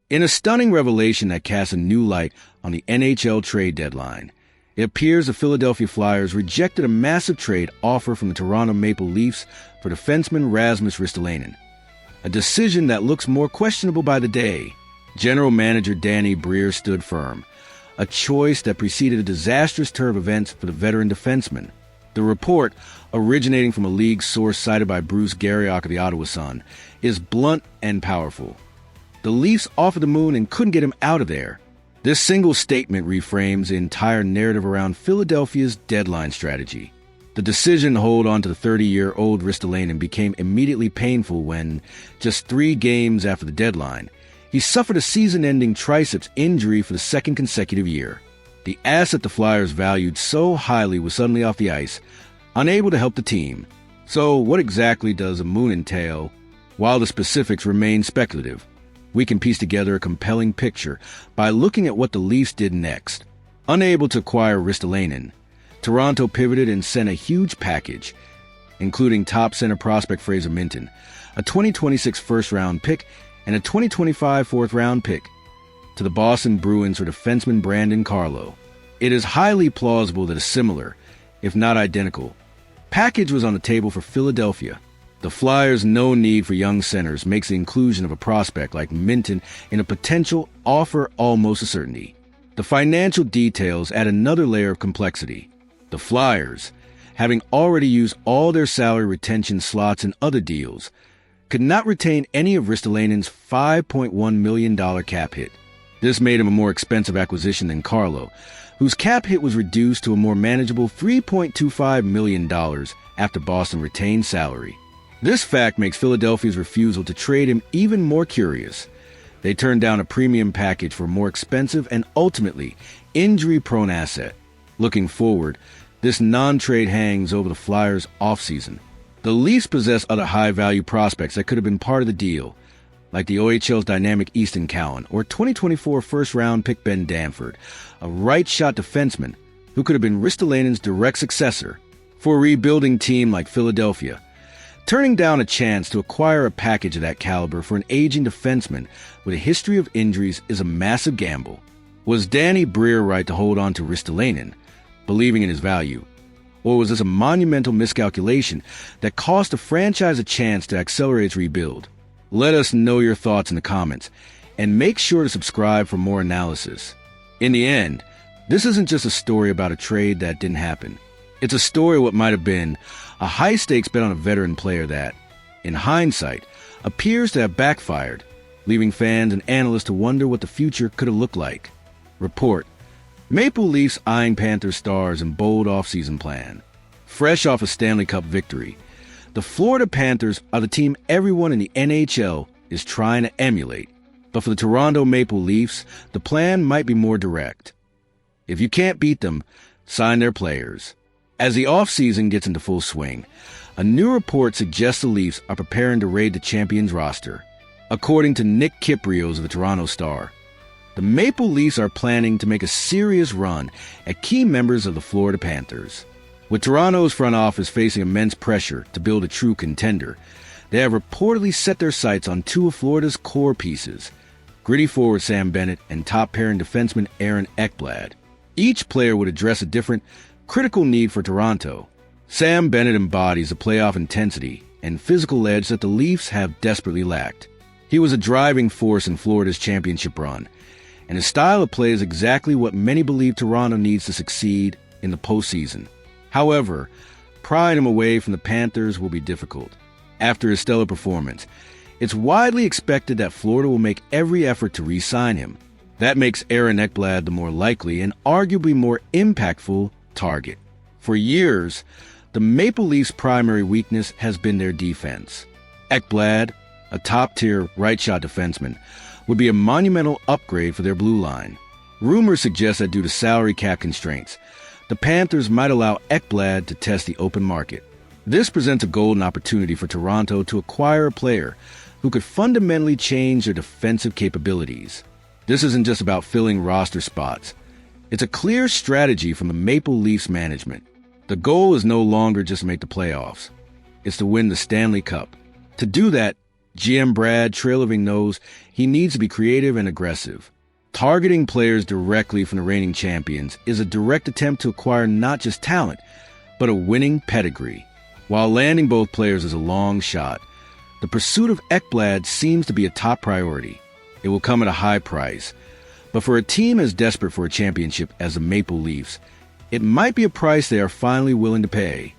In a stunning revelation that casts a new light on the NHL trade deadline, it appears the Philadelphia Flyers rejected a massive trade offer from the Toronto Maple Leafs for defenseman Rasmus Ristolainen, a decision that looks more questionable by the day. General Manager Danny Briere stood firm, a choice that preceded a disastrous turn of events for the veteran defenseman. The report, originating from a league source cited by Bruce Garriock of the Ottawa Sun, is blunt and powerful. The Leafs offered the moon and couldn't get him out of there. This single statement reframes the entire narrative around Philadelphia's deadline strategy. The decision to hold on to the 30-year-old Ristolainen became immediately painful when, just 3 games after the deadline, he suffered a season-ending triceps injury for the second consecutive year. The asset the Flyers valued so highly was suddenly off the ice, unable to help the team. So what exactly does a moon entail? While the specifics remain speculative, we can piece together a compelling picture by looking at what the Leafs did next. Unable to acquire Ristolainen, Toronto pivoted and sent a huge package, including top center prospect Fraser Minten, a 2026 first-round pick, and a 2025 fourth-round pick, to the Boston Bruins for defenseman Brandon Carlo. It is highly plausible that a similar, if not identical, package was on the table for Philadelphia. The Flyers' no need for young centers makes the inclusion of a prospect like Minten in a potential offer almost a certainty. The financial details add another layer of complexity. The Flyers, having already used all their salary retention slots in other deals, could not retain any of Ristolainen's $5.1 million cap hit. This made him a more expensive acquisition than Carlo, whose cap hit was reduced to a more manageable $3.25 million after Boston retained salary. This fact makes Philadelphia's refusal to trade him even more curious. They turned down a premium package for a more expensive and ultimately injury-prone asset. Looking forward, this non-trade hangs over the Flyers' offseason. The Leafs possess other high-value prospects that could have been part of the deal, like the OHL's dynamic Easton Cowan or 2024 first-round pick Ben Danford, a right-shot defenseman who could have been Ristolainen's direct successor. For a rebuilding team like Philadelphia, turning down a chance to acquire a package of that caliber for an aging defenseman with a history of injuries is a massive gamble. Was Danny Briere right to hold on to Ristolainen, believing in his value? Or was this a monumental miscalculation that cost the franchise a chance to accelerate its rebuild? Let us know your thoughts in the comments, and make sure to subscribe for more analysis. In the end, this isn't just a story about a trade that didn't happen. It's a story of what might have been a high-stakes bet on a veteran player that, in hindsight, appears to have backfired, leaving fans and analysts to wonder what the future could have looked like. Report: Maple Leafs eyeing Panthers stars in bold offseason plan. Fresh off a Stanley Cup victory, the Florida Panthers are the team everyone in the NHL is trying to emulate. But for the Toronto Maple Leafs, the plan might be more direct. If you can't beat them, sign their players. As the offseason gets into full swing, a new report suggests the Leafs are preparing to raid the Champions roster. According to Nick Kypreos of the Toronto Star, the Maple Leafs are planning to make a serious run at key members of the Florida Panthers. With Toronto's front office facing immense pressure to build a true contender, they have reportedly set their sights on 2 of Florida's core pieces, gritty forward Sam Bennett and top-pairing defenseman Aaron Ekblad. Each player would address a different, critical need for Toronto. Sam Bennett embodies the playoff intensity and physical edge that the Leafs have desperately lacked. He was a driving force in Florida's championship run, and his style of play is exactly what many believe Toronto needs to succeed in the postseason. However, prying him away from the Panthers will be difficult. After his stellar performance, it's widely expected that Florida will make every effort to re-sign him. That makes Aaron Ekblad the more likely and arguably more impactful target. For years, the Maple Leafs' primary weakness has been their defense. Ekblad, a top-tier right-shot defenseman, would be a monumental upgrade for their blue line. Rumors suggest that due to salary cap constraints, the Panthers might allow Ekblad to test the open market. This presents a golden opportunity for Toronto to acquire a player who could fundamentally change their defensive capabilities. This isn't just about filling roster spots. It's a clear strategy from the Maple Leafs management. The goal is no longer just to make the playoffs. It's to win the Stanley Cup. To do that, GM Brad Treliving knows he needs to be creative and aggressive. Targeting players directly from the reigning champions is a direct attempt to acquire not just talent, but a winning pedigree. While landing both players is a long shot, the pursuit of Ekblad seems to be a top priority. It will come at a high price, but for a team as desperate for a championship as the Maple Leafs, it might be a price they are finally willing to pay.